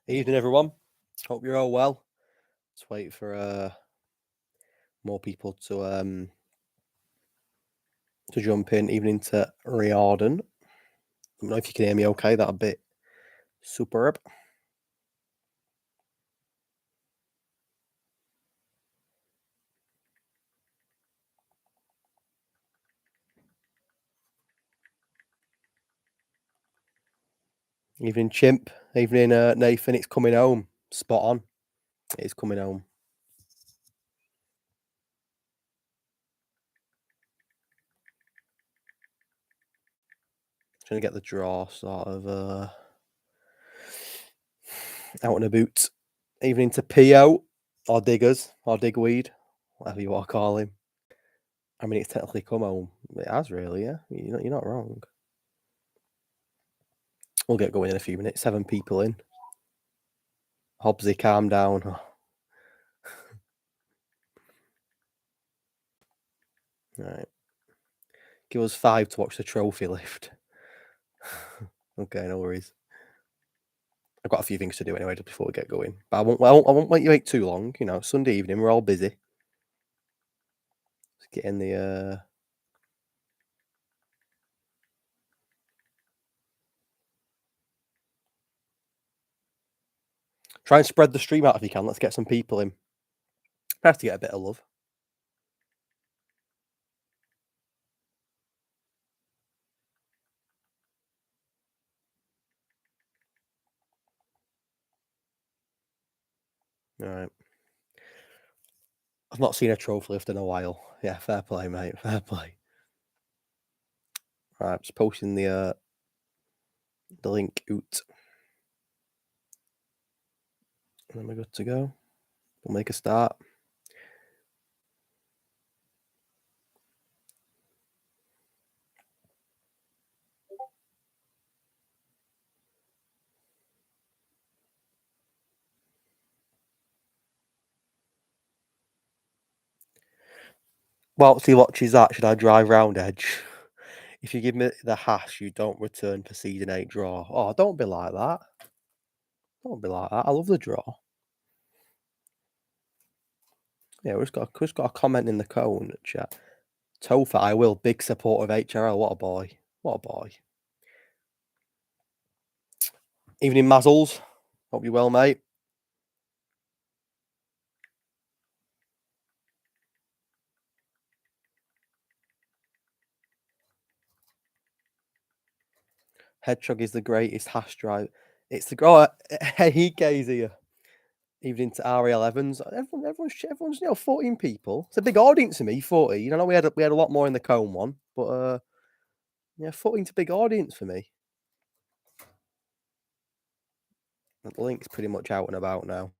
Evening, everyone. Hope you're all well. Let's wait for more people to jump in. Evening to Riordan. I don't know if you can hear me okay. That'd be superb. Evening, Chimp. Evening, Nathan. It's coming home. Spot on. It is coming home. Trying to get the draw sort of out and about. Evening to P.O. or Diggers or Digweed, whatever you want to call him. I mean, it's technically come home. It has really, yeah. You're not wrong. We'll get going in a few minutes. 7 people in. Hobbsy, calm down. Right. Give us 5 to watch the trophy lift. Okay, no worries. I've got a few things to do anyway just before we get going. But I won't make you wait too long. You know, Sunday evening, we're all busy. Let's get in the try and spread the stream out if you can. Let's get some people in. I have to get a bit of love. All right. I've not seen a trophy lift in a while. Yeah, fair play, mate. Fair play. All right, just posting the link out. And then we're good to go. We'll make a start. Whilst he watches that, should I drive round Edge? If you give me the hash, you don't return for season 8 draw. Oh, don't be like that. Don't be like that. I love the draw. Yeah, we've just got a comment in the cone chat. Topher, I will. Big support of HRL. What a boy. What a boy. Evening, Mazzles. Hope you're well, mate. Hedgehog is the greatest hash drive. It's the hey K's here. Evening to RL Evans. Everyone's 14 people. It's a big audience to me. 40. You know, we had a lot more in the cone one, but yeah, 14's a big audience for me. The link's pretty much out and about now.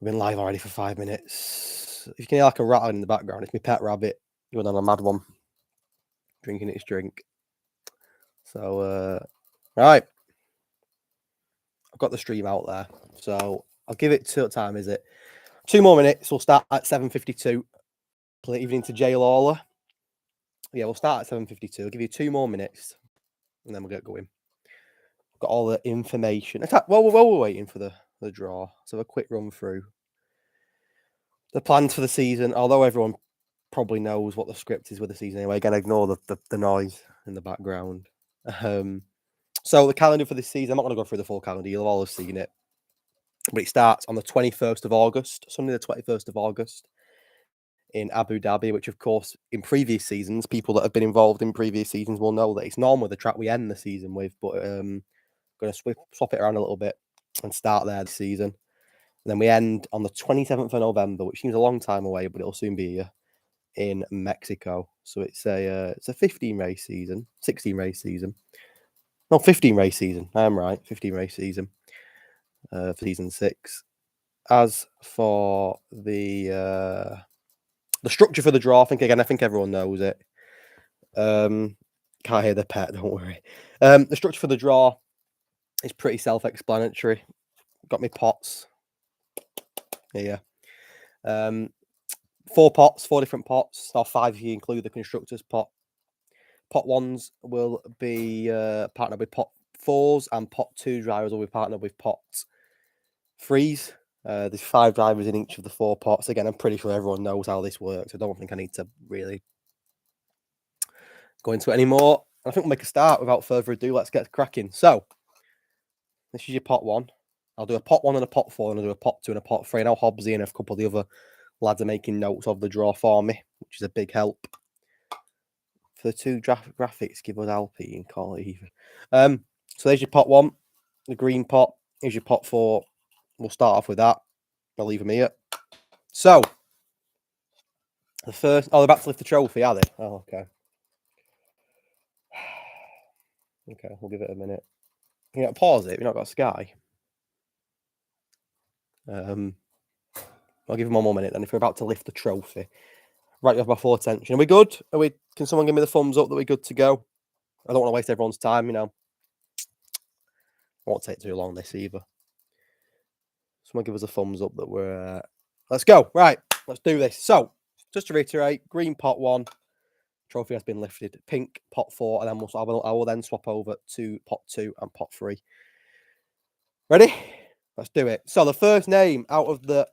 We've been live already for 5 minutes. If you can hear like a rattling in the background, it's my pet rabbit going on a mad one, drinking its drink. So, right. I've got the stream out there. So I'll give it to what time is it? 2 more minutes. We'll start at 7:52. Play evening to Jay Lawler. Yeah, we'll start at 7:52. I'll give you 2 more minutes and then we'll get going. Got all the information. While we're waiting for the draw, so a quick run through the plans for the season. Although everyone probably knows what the script is with the season anyway, again, ignore the noise in the background. So the calendar for this season, I'm not going to go through the full calendar. You'll have all seen it. But it starts on the 21st of August, Sunday the 21st of August in Abu Dhabi, which, of course, in previous seasons, people that have been involved in previous seasons will know that it's normally the track we end the season with, but going to swap it around a little bit and start there this season. And then we end on the 27th of November, which seems a long time away, but it'll soon be here in Mexico. So it's a 15 race season, 16 race season. No, 15 race season. I am right. 15 race season for season 6. As for the structure for the draw, I think everyone knows it. Can't hear the pet, don't worry. The structure for the draw is pretty self-explanatory. Got me pots here. 4 pots, 4 different pots, or 5 if you include the constructors pot. Pot 1s will be partnered with pot 4s and pot 2 drivers will be partnered with pot 3s. There's 5 drivers in each of the 4 pots. Again, I'm pretty sure everyone knows how this works. I don't think I need to really go into it anymore. I think we'll make a start without further ado. Let's get cracking. So, this is your pot 1. I'll do a pot 1 and a pot 4, and I'll do a pot 2 and a pot 3. Now Hobbsy and a couple of the other lads are making notes of the draw for me, which is a big help. For the 2 graphics, give us Alpine and call it even. So there's your pot 1, the green pot. Here's your pot 4. We'll start off with that. I'll leave them here. So, the first... Oh, they're about to lift the trophy, are they? Oh, okay. Okay, we'll give it a minute. You pause it. We've not got Sky. I'll give them 1 more minute. Then, if we're about to lift the trophy, right, you have my full attention. Are we good? Can someone give me the thumbs up that we're good to go? I don't want to waste everyone's time. I won't take too long this either. Someone give us a thumbs up that we're. Let's go. Right, let's do this. So, just to reiterate, green pot 1. Trophy has been lifted. Pink pot 4, and then I will then swap over to pot 2 and pot 3. Ready? Let's do it. So the first name out of the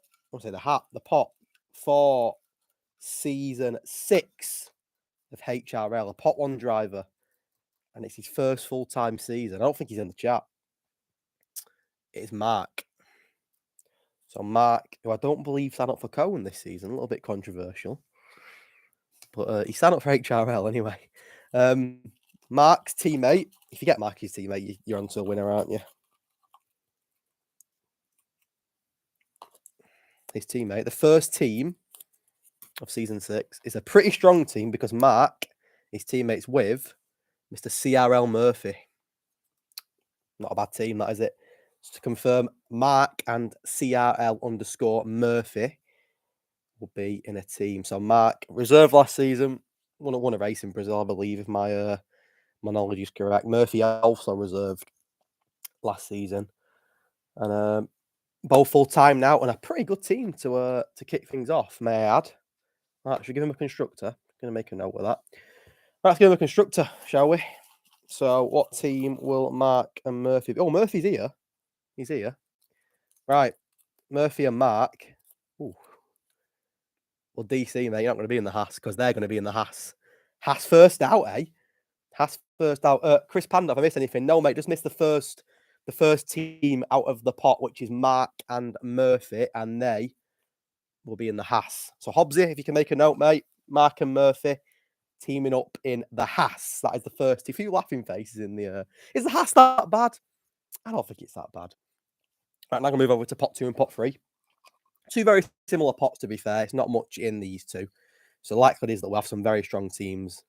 pot for season 6 of HRL, a pot 1 driver, and it's his first full-time season. I don't think he's in the chat. It's Mark. So Mark, who I don't believe signed up for Cohen this season, a little bit controversial. But he signed up for HRL anyway. Mark's teammate. If you get Mark's teammate, you're on to a winner, aren't you? His teammate. The first team of season 6 is a pretty strong team because Mark is teammates with Mr. CRL Murphy. Not a bad team, that is it. Just to confirm, Mark and CRL_Murphy will be in a team. So Mark, reserve last season, won a race in Brazil, I believe, if my knowledge is correct. Murphy also reserved last season, and both full time now, and a pretty good team to kick things off. May I add? Right, should we give him a constructor? I'm going to make a note of that. Right, let's give him a constructor, shall we? So, what team will Mark and Murphy be? Oh, Murphy's here. He's here. Right, Murphy and Mark. Ooh. Well, DC, mate, you're not going to be in the Haas because they're going to be in the Haas. Haas first out, eh? Haas first out. Chris Panda, if I missed anything, no, mate, just missed the first team out of the pot, which is Mark and Murphy, and they will be in the Haas. So, Hobbsy, if you can make a note, mate, Mark and Murphy teaming up in the Haas. That is the first. A few laughing faces in the. Is the Haas that bad? I don't think it's that bad. Right, now I'm going to move over to pot 2 and pot 3. 2 very similar pots, to be fair. It's not much in these 2. So, the likelihood is that we'll have some very strong teams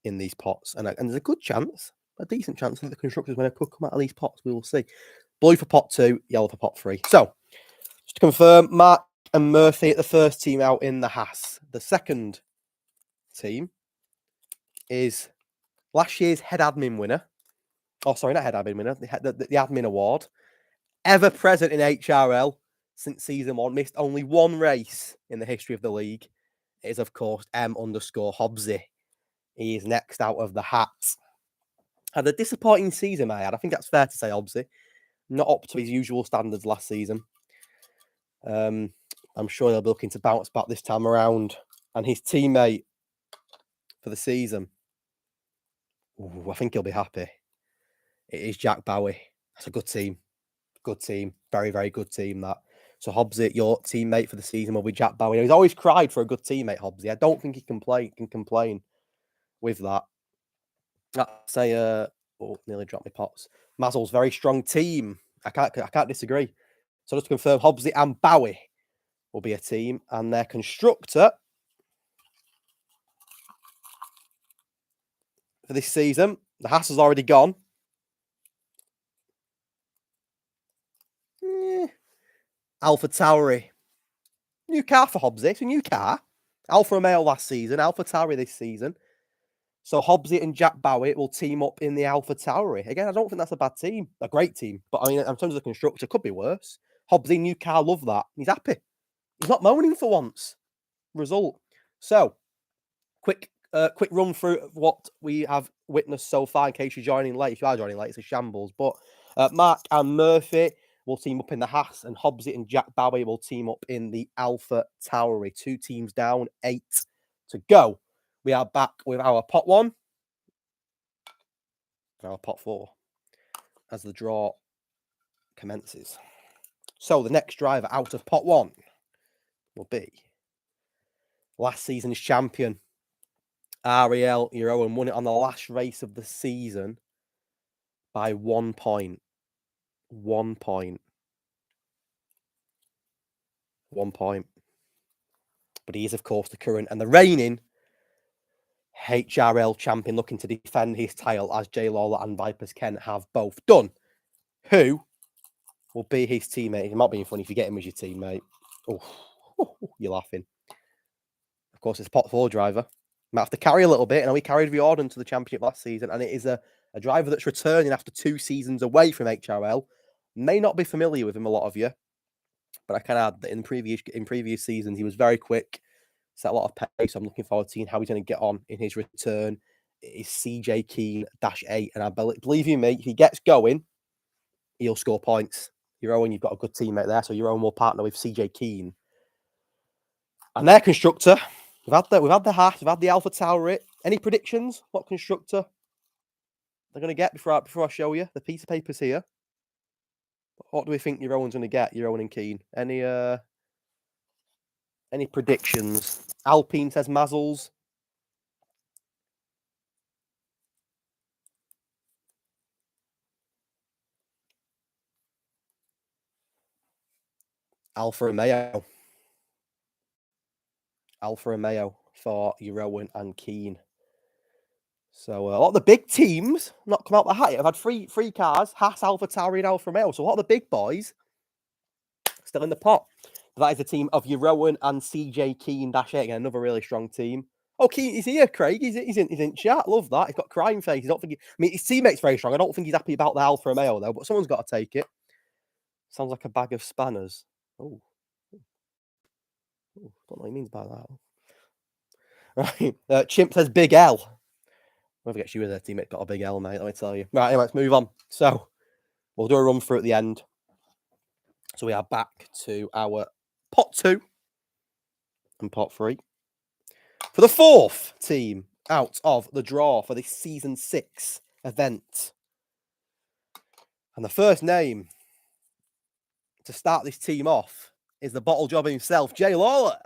in these pots. And there's a good chance, a decent chance that the constructors, when they could come out of these pots, we will see. Blue for pot 2, yellow for pot 3. So, just to confirm, Mark and Murphy at the first team out in the Haas. The second team is last year's head admin winner. Oh, sorry, not head admin winner. The admin award. Ever present in HRL since season 1. Missed only 1 race in the history of the league. It is, of course, M_Hobbsy. He is next out of the hats. Had a disappointing season, I think that's fair to say, Hobbsy. Not up to his usual standards last season. I'm sure he'll be looking to bounce back this time around. And his teammate for the season, I think he'll be happy. It is Jack Bowie. That's a good team. Good team. Very, very good team, that. So, Hobbsy, your teammate for the season will be Jack Bowie. He's always cried for a good teammate, Hobbsy. I don't think he can complain with that. That's a... nearly dropped my pots. Mazel's very strong team. I can't disagree. So, just to confirm, Hobbsy and Bowie will be a team. And their constructor for this season, the Haas has already gone. Alpha Tauri. New car for Hobbsy. It's a new car. Alfa Romeo last season, Alpha Tauri this season. So Hobbsy and Jack Bowie will team up in the Alpha Tauri. Again, I don't think that's a bad team. A great team. But I mean, in terms of the constructor, could be worse. Hobbsy, new car, love that. He's happy. He's not moaning for once. Result. So, quick run through of what we have witnessed so far, in case you're joining late. If you are joining late, it's a shambles. But Mark and Murphy will team up in the Haas, and Hobbsy and Jack Bowie will team up in the Alpha Tauri. 2 teams down, 8 to go. We are back with our pot 1 and our pot 4 as the draw commences. So the next driver out of pot 1 will be last season's champion, HRL Euro, and won it on the last race of the season by 1 point. 1 point. 1 point. But he is, of course, the current and the reigning HRL champion, looking to defend his title, as Jay Lawler and Vipers Ken have both done. Who will be his teammate? It might be funny if you get him as your teammate. Oh, you're laughing. Of course, it's a pot 4 driver. Might have to carry a little bit. And we carried Riordan to the championship last season, and it is a driver that's returning after 2 seasons away from HRL. May not be familiar with him, a lot of you, but I can add that in previous seasons he was very quick, set a lot of pace. So I'm looking forward to seeing how he's going to get on in his return. It is CJ Keane -8, and I believe you me, if he gets going, he'll score points. Owen, you've got a good teammate there, so Owen will partner with CJ Keane. And their constructor, we've had the Haas, we've had the Alpha Tauri. Any predictions? What constructor they're going to get before I show you the piece of papers here? What do we think Owen's going to get? Owen and Keane. Any predictions? Alpine says Mazzles. Alfa Romeo. Alfa Romeo for Owen and Keane. So a lot of the big teams not come out the hat. I've had three cars: Haas, Alpha Tauri, and Alfa Romeo. So a lot of the big boys still in the pot. But that is the team of Owen and CJ Keane -8. Again, another really strong team. Oh, Keane is here, Craig. He's in chat. Love that. He's got crime face. I don't think. I mean, his teammate's very strong. I don't think he's happy about the Alfa Romeo though. But someone's got to take it. Sounds like a bag of spanners. Oh, don't know what he means by that. Right. Chimp says Big L. Whoever gets you with a teammate got a big L, mate. Let me tell you. Right. Anyway, let's move on. So we'll do a run through at the end. So we are back to our pot 2 and pot 3 for the 4th team out of the draw for this season 6 event. And the first name to start this team off is the bottle job himself, Jay Lawler.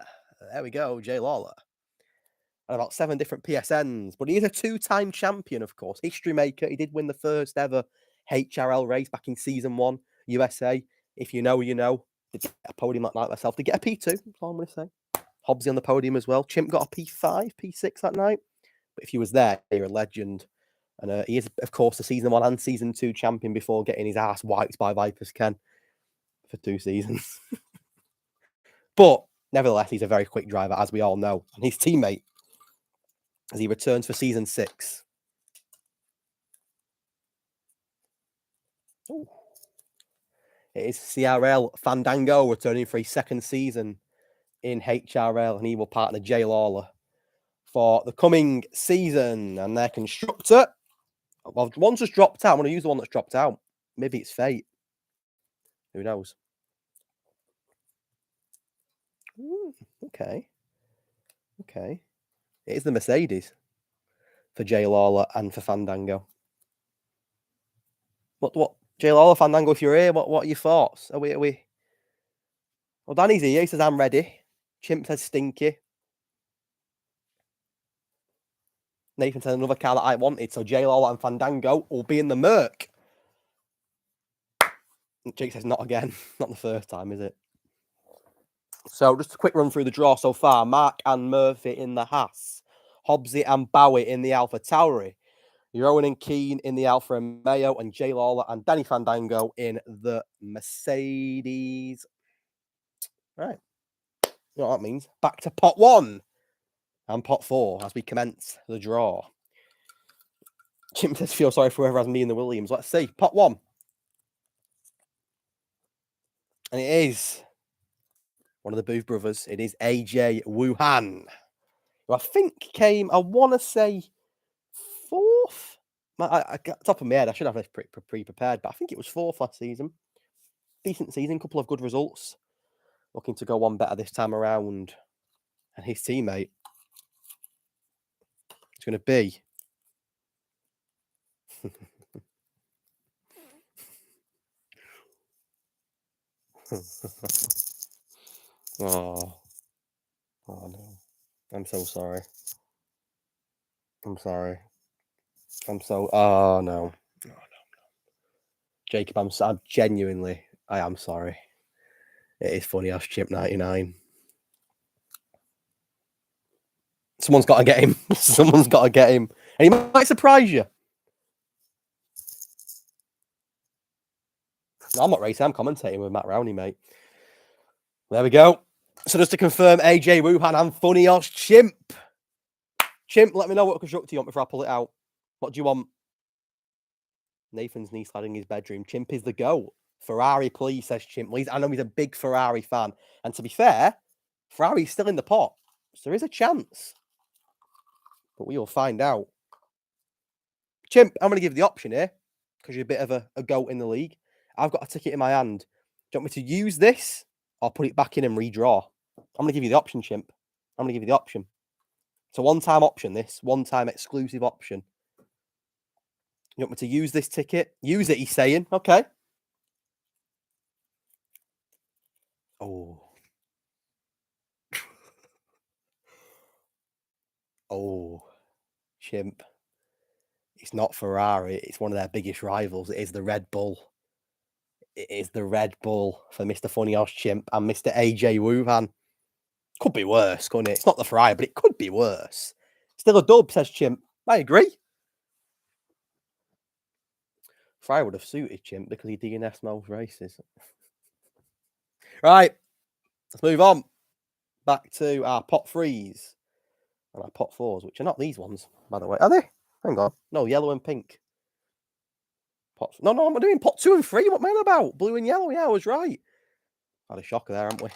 There we go, Jay Lawler. And about 7 different PSNs, but he is a 2-time champion, of course. History maker. He did win the first ever HRL race back in season 1, USA. If you know, you know. Did get a podium like myself. Did get a P2, that's all I'm going to say. Hobbsy on the podium as well. Chimp got a P5, P6 that night. But if he was there, you're a legend. And he is, of course, the season 1 and season 2 champion before getting his ass wiped by Vipers Ken for 2 seasons. But nevertheless, he's a very quick driver, as we all know. And his teammate, as he returns for season 6. Ooh. It is CRL Fandango returning for his 2nd season in HRL, and he will partner Jay Lawler for the coming season. And their constructor, well, one's just dropped out. I'm going to use the one that's dropped out. Maybe it's fate. Who knows? Ooh, okay. It is the Mercedes for Jay Lawler and for Fandango. What? Jay Lawler, Fandango, if you're here, what are your thoughts? Are we? Well, Danny's here. He says, I'm ready. Chimp says, stinky. Nathan says, another car that I wanted. So Jay Lawler and Fandango will be in the Merc. Jake says, not again. Not the first time, is it? So just a quick run through the draw so far. Mark and Murphy in the Haas. Hobbsy and Bowie in the Alpha Tauri. Owen and Keane in the Alfa Romeo, and Jay Lawler and Danny Fandango in the Mercedes. Right. You know what that means? Back to pot 1 and pot 4 as we commence the draw. Jim says, feel sorry for whoever has me in the Williams. Let's see. Pot 1. And it is one of the Booth brothers. It is AJ Wuhan, who I think came, I want to say, 4th Top of my head, I should have this pre-prepared, but I think it was 4th last season. Decent season, couple of good results. Looking to go one better this time around. And his teammate is going to be... oh no. I'm so sorry. I'm sorry. I'm so... Oh, no. Jacob, I'm genuinely... I am sorry. It is funny as Chimp 99. Someone's got to get him. Someone's got to get him. And he might surprise you. No, I'm not racing. I'm commentating with Matt Rowney, mate. There we go. So just to confirm, AJ Wuhan and Funny Os Chimp. Chimp, let me know what constructor you want before I pull it out. What do you want? Nathan's knee sliding in his bedroom. Chimp is the GOAT. Ferrari, please, says Chimp. I know he's a big Ferrari fan. And to be fair, Ferrari's still in the pot. So there is a chance. But we will find out. Chimp, I'm going to give you the option here. Because you're a bit of a GOAT in the league. I've got a ticket in my hand. Do you want me to use this? Or put it back in and redraw? I'm going to give you the option, Chimp. I'm going to give you the option. It's a one-time option, this. One-time exclusive option. You want me to use this ticket? Use it, he's saying. Okay. Oh. Oh. Chimp. It's not Ferrari. It's one of their biggest rivals. It is the Red Bull. It is the Red Bull for Mr. Funny Os Chimp and Mr. AJ Wuhan. Could be worse, couldn't it? It's not the Ferrari, but it could be worse. Still a dub, says Chimp. I agree. Ferrari would have suited Chimp because he DNFs most races. Right. Let's move on. Back to our pot 3s and our pot 4s, which are not these ones, by the way. Are they? Hang on. No, yellow and pink. No, I'm doing pot 2 and 3. What am I about? Blue and yellow. Yeah, I was right. Had a shocker there, haven't we?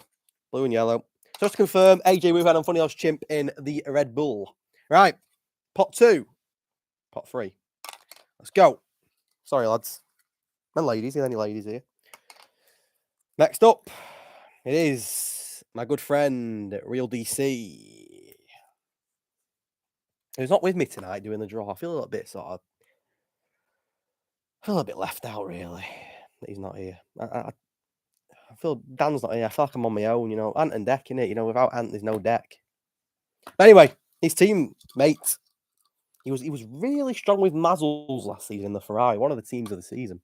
Blue and yellow. Just to confirm, AJ Wuhan and Funny Os Chimp in the Red Bull. Right. Pot 2. Pot 3. Let's go. Sorry, lads. And ladies. Are there any ladies here? Next up, it is my good friend, Real DC. Who's not with me tonight doing the draw. I feel a little bit left out, really, that he's not here. I feel Dan's not here. I feel like I'm on my own, Ant and Deck, innit? Without Ant, there's no Deck. But anyway, his teammate, he was really strong with Mazzles last season in the Ferrari, one of the teams of the season.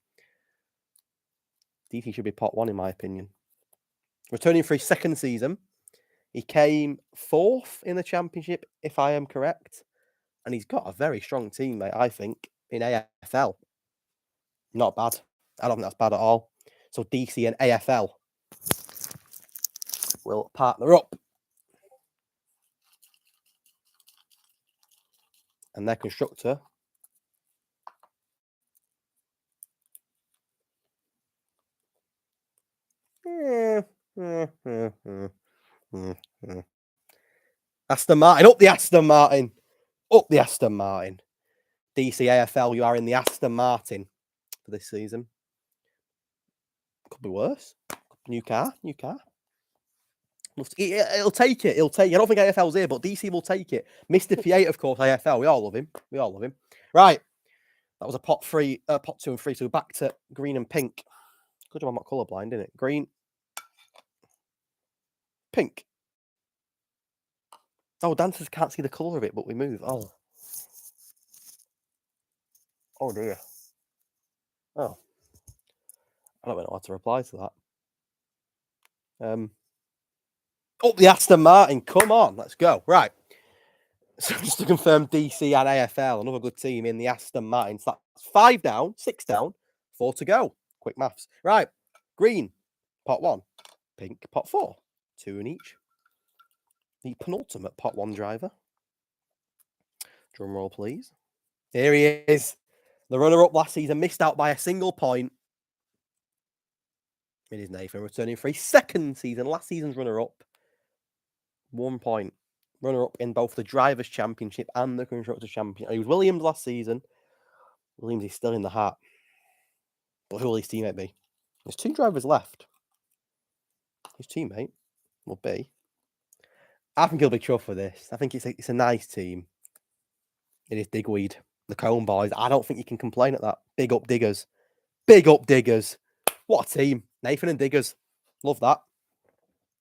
DC should be pot 1, in my opinion. Returning for his second season, he came 4th in the championship, if I am correct. And he's got a very strong teammate, I think, in AFL. Not bad. I don't think that's bad at all. So DC and AFL will partner up. And their constructor Aston Martin. Up the Aston Martin. Up the Aston Martin. DC AFL, you are in the Aston Martin for this season. Could be worse. New car. It'll take it. I don't think AFL's here, but DC will take it. Mr. P8, of course, AFL. We all love him. Right. That was a pot 2 and 3. So back to green and pink. Good job I'm not colourblind, isn't it? Green. Pink. Oh, dancers can't see the colour of it, but we move. Oh. Oh, dear. Oh. I don't know how to reply to that. Up the Aston Martin. Come on. Let's go. Right. So just to confirm, DC and AFL, another good team in the Aston Martin. So that's 5 down, 6 down, 4 to go. Quick maths. Right. Green, pot 1. Pink, pot 4. 2 in each. The penultimate pot 1 driver. Drum roll, please. Here he is. The runner-up last season missed out by a single point. It is Nathan returning for his second season. Last season's runner-up. 1 point. Runner-up in both the Drivers' Championship and the Constructors' Championship. He was Williams last season. Williams is still in the hat. But who will his teammate be? There's 2 drivers left. His teammate will be... I think he'll be chuffed for this. I think it's a nice team. It is Digweed, the Cone Boys. I don't think you can complain at that. Big up Diggers. Big up Diggers. What a team. Nathan and Diggers. Love that.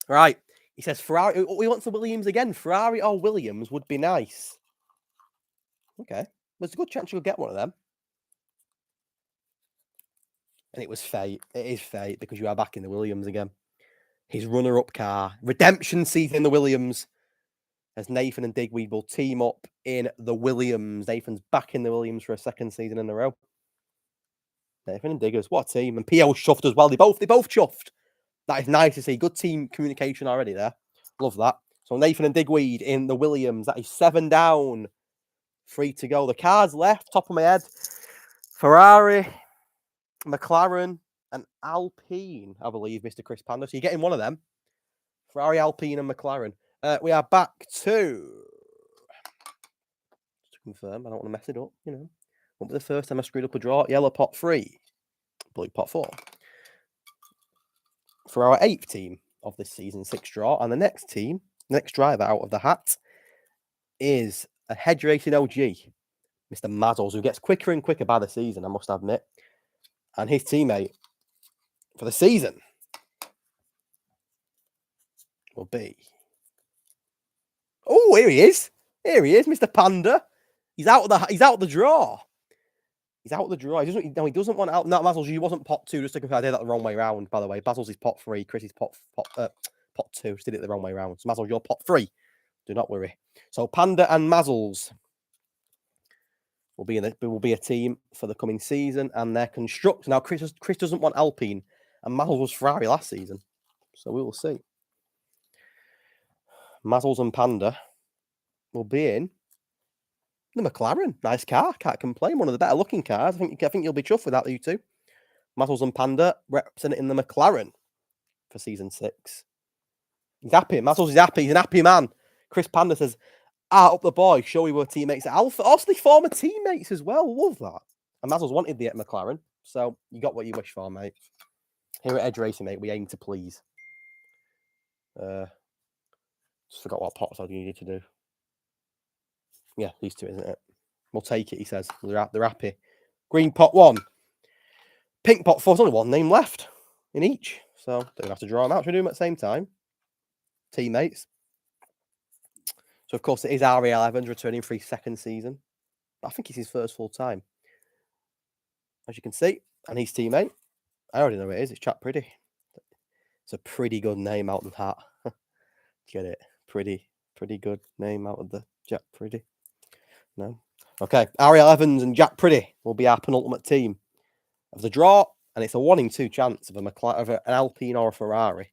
Right. He says Ferrari. He wants the Williams again. Ferrari or Williams would be nice. Okay. There's a good chance you'll get one of them. And it was fate. It is fate because you are back in the Williams again. His runner-up car. Redemption season in the Williams. As Nathan and Digweed will team up in the Williams. Nathan's back in the Williams for a 2nd season in a row. Nathan and Diggers, what a team. And PL's chuffed as well. They both chuffed. That is nice to see. Good team communication already there. Love that. So Nathan and Digweed in the Williams. That is 7 down. 3 to go. The cars left, top of my head. Ferrari, McLaren, and Alpine, I believe, Mr. Chris Panda. So you're getting one of them. Ferrari, Alpine, and McLaren. We are back to confirm. I don't want to mess it up, you know. Won't be the first time I screwed up a draw. Yellow pot 3, blue pot 4. For our 8th team of this season 6 draw. And the next team, next driver out of the hat, is a hedge racing OG, Mr. Mazzles, who gets quicker and quicker by the season, I must admit. And his teammate for the season will be... Oh, here he is. Here he is, Mr. Panda. He's out of the draw. He's out of the draw. He doesn't want out. No, Mazzles, you wasn't pot 2. Just to confirm, I did that the wrong way around, by the way. Mazzles is pot 3. Chris is pot 2. Just did it the wrong way around. So Mazzles, you're pot 3. Do not worry. So Panda and Mazzles will be a team for the coming season, and they're construct. Now Chris doesn't want Alpine, and Mazzles was Ferrari last season, so we will see. Mazzles and Panda will be in the McLaren. Nice car, can't complain. One of the better looking cars. I think you'll be chuffed with that, you two. Mazzles and Panda representing the McLaren for season 6. He's happy. Mazzles is happy. He's an happy man. Chris Panda says, up the boy, show we were teammates at Alpha. Also, they former teammates as well. Love that. And Mazzles wanted the McLaren, so you got what you wish for, mate. Here at Edge Racing, mate, we aim to please. Just forgot what pots I needed to do. Yeah, these 2, isn't it? We'll take it, he says. They're happy. Green pot 1. Pink pot 4. There's only one name left in each. So don't have to draw them out. Should we do them at the same time? Teammates. So, of course, it is HRL Evans returning for his 2nd season. I think it's his first full time. As you can see. And his teammate. I already know who it is. It's Chap Pretty. It's a pretty good name out of the hat. Get it? Pretty good name out of the Jack Pretty. No? Okay. HRL Evans and Jack Pretty will be our penultimate team of the draw. And it's a 1 in 2 chance of an Alpine or a Ferrari.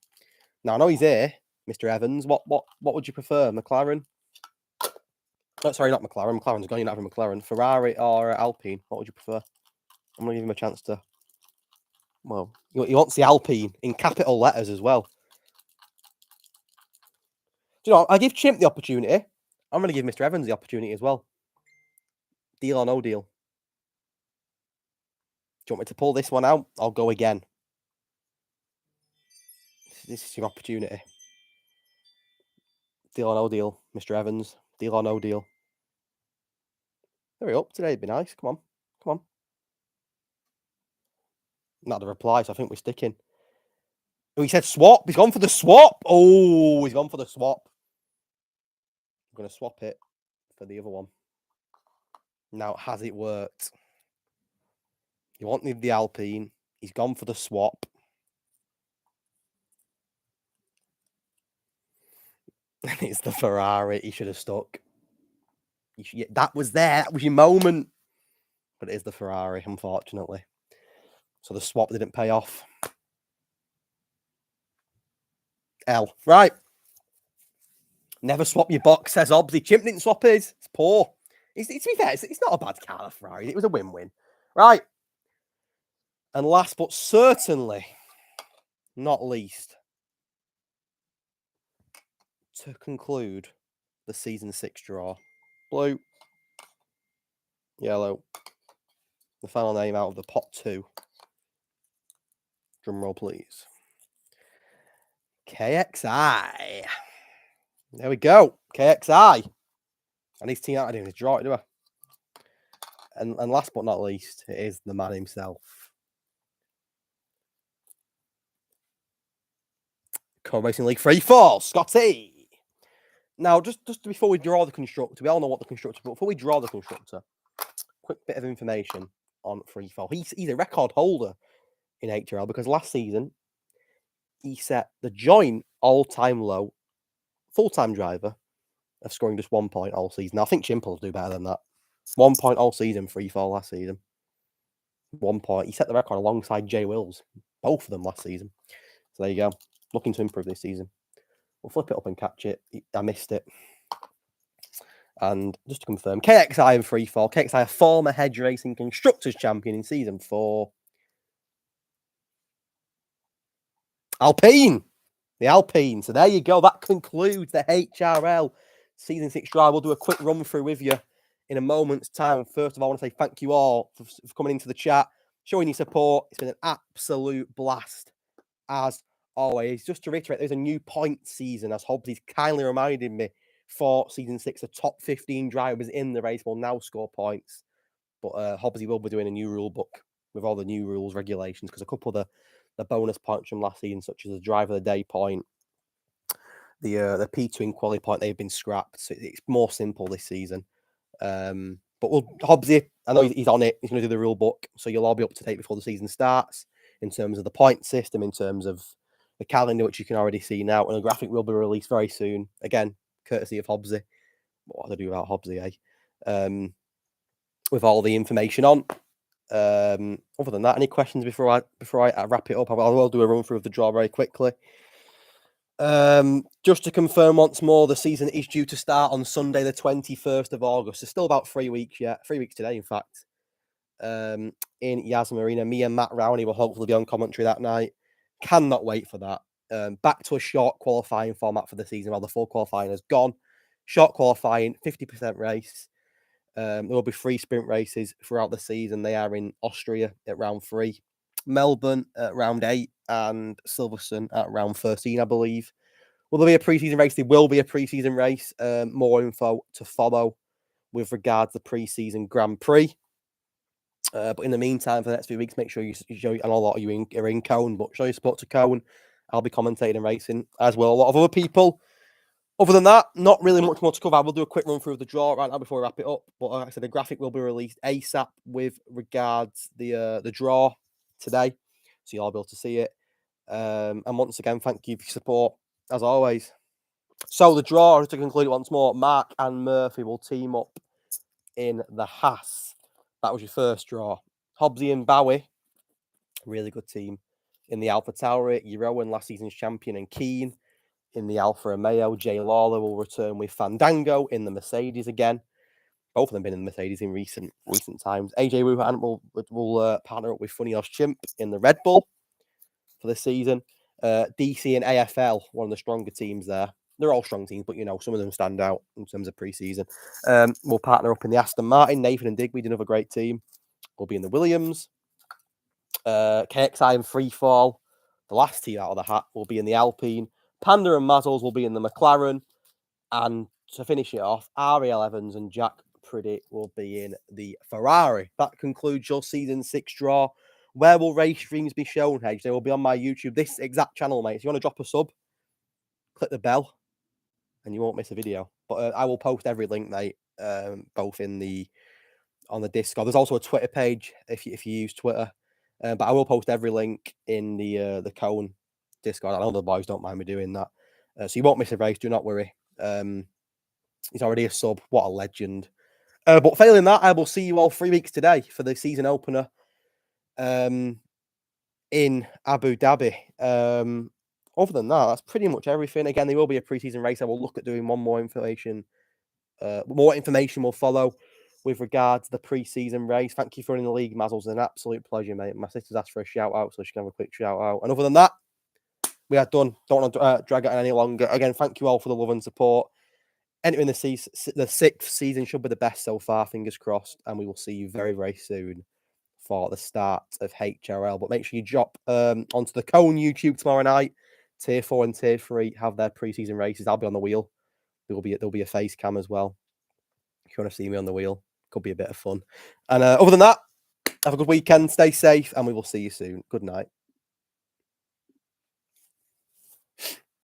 Now, I know he's here, Mr. Evans. What would you prefer? McLaren? Oh, sorry, not McLaren. McLaren's gone. You're not having McLaren. Ferrari or Alpine? What would you prefer? I'm going to give him a chance to... Well, he wants the Alpine in capital letters as well. Do you know, I give Chimp the opportunity. I'm going to give Mr. Evans the opportunity as well. Deal or no deal? Do you want me to pull this one out? I'll go again. This is your opportunity. Deal or no deal, Mr. Evans? Deal or no deal? Hurry up, today would be nice. Come on. Not the reply, so I think we're sticking. Oh, he said swap. He's gone for the swap. Oh, he's gone for the swap. I'm going to swap it for the other one. Now, has it worked? He wanted the Alpine. He's gone for the swap. And it's the Ferrari. He should have stuck. That was there. That was your moment. But it is the Ferrari, unfortunately. So the swap didn't pay off. L. Right. Never swap your box, says Obsy. Chimp didn't swap his. It's poor. To be fair, it's not a bad car, the Ferrari. It was a win-win. Right. And last but certainly not least, to conclude the season 6 draw. Blue, yellow, The final name out of the pot 2. Drum roll, please. KXI. There we go. KXI. And his team out of doing his draw, do I? And last but not least, it is the man himself. Co Racing League Free Fall, Scotty. Now, just before we draw the constructor, we all know what the constructor, but before we draw the constructor, quick bit of information on Free Fall. He's a record holder in HRL because last season he set the joint all-time low full-time driver of scoring just 1 point all season. Now, I think Chimple will do better than that. 1 point all season, Free Fall last season. 1 point. He set the record alongside Jay Wills, both of them last season. So there you go. Looking to improve this season. We'll flip it up and catch it. I missed it. And just to confirm, KXI and Free Fall. KXI, a former Hedge Racing Constructors champion in season 4. Alpine. The Alpine. So there you go. That concludes the HRL season 6 drive. We'll do a quick run through with you in a moment's time. First of all, I want to say thank you all for coming into the chat, showing your support. It's been an absolute blast, as always. Just to reiterate, there's a new point season, as Hobbsy's kindly reminded me, for season 6. The top 15 drivers in the race will now score points. But Hobbsy will be doing a new rule book with all the new rules, regulations, because a couple of the bonus points from last season, such as the driver of the day point, the P2 in quali point, they've been scrapped. So it's more simple this season. But Hobbsy, I know he's on it. He's going to do the rule book, so you'll all be up to date before the season starts in terms of the point system, in terms of the calendar, which you can already see now, and a graphic will be released very soon. Again, courtesy of Hobbsy. What do I do about Hobbsy, eh? With all the information on. Other than that, any questions before I wrap it up? I will do a run through of the draw very quickly. Just to confirm once more, the season is due to start on Sunday, the 21st of August. There's still about 3 weeks yet. 3 weeks today, in fact. In Yas Marina, me and Matt Rowney will hopefully be on commentary that night. Cannot wait for that. Back to a short qualifying format for the season while the full qualifying has gone. Short qualifying, 50% race. There will be 3 sprint races throughout the season. They are in Austria at round 3, Melbourne at round 8, and Silverstone at round 13, I believe. Will there be a pre-season race? There will be a pre-season race. More info to follow with regards to the pre-season Grand Prix. But in the meantime, for the next few weeks, make sure you show. I know a lot of you are in Cone, but show your support to Cone. I'll be commentating and racing, as well a lot of other people. Other than that, not really much more to cover. I will do a quick run through of the draw right now before we wrap it up. But like I said, the graphic will be released ASAP with regards the draw today, so you'll all be able to see it. And once again, thank you for your support, as always. So the draw, just to conclude it once more, Mark and Murphy will team up in the Haas. That was your first draw. Hobbsy and Bowie, really good team. In the Alpha Tauri, Euro and last season's champion and Keane. In the Alfa Romeo, Jay Lawler will return with Fandango in the Mercedes again. Both of them been in the Mercedes in recent times. AJ Wuhan will partner up with Funny Horse Chimp in the Red Bull for this season. DC and AFL, one of the stronger teams there. They're all strong teams, but some of them stand out in terms of pre-season. We'll partner up in the Aston Martin. Nathan and Digweed, another great team, will be in the Williams. KXI and Freefall, the last team out of the hat, will be in the Alpine. Panda and Mazzles will be in the McLaren. And to finish it off, Ariel Evans and Jack Priddy will be in the Ferrari. That concludes your season 6 draw. Where will race streams be shown, Hedge? They will be on my YouTube, this exact channel, mate. If you want to drop a sub, click the bell and you won't miss a video. But I will post every link, mate, both on the Discord. There's also a Twitter page if you use Twitter. But I will post every link in the Cone Discord. I know the boys don't mind me doing that. So you won't miss a race, do not worry. He's already a sub. What a legend. But failing that, I will see you all 3 weeks today for the season opener in Abu Dhabi. Other than that, that's pretty much everything. Again, there will be a pre-season race. I will look at doing one more information. More information will follow with regard to the pre-season race. Thank you for running the league, Mazzles. It's an absolute pleasure, mate. My sister's asked for a shout-out, so she can have a quick shout-out. And other than that, we are done. Don't want to drag it on any longer. Again, thank you all for the love and support. Entering the 6th season should be the best so far, fingers crossed. And we will see you very, very soon for the start of HRL. But make sure you drop onto the Cone YouTube tomorrow night. Tier 4 and Tier 3 have their preseason races. I'll be on the wheel. There'll be a face cam as well. If you want to see me on the wheel, could be a bit of fun. And other than that, have a good weekend. Stay safe, and we will see you soon. Good night.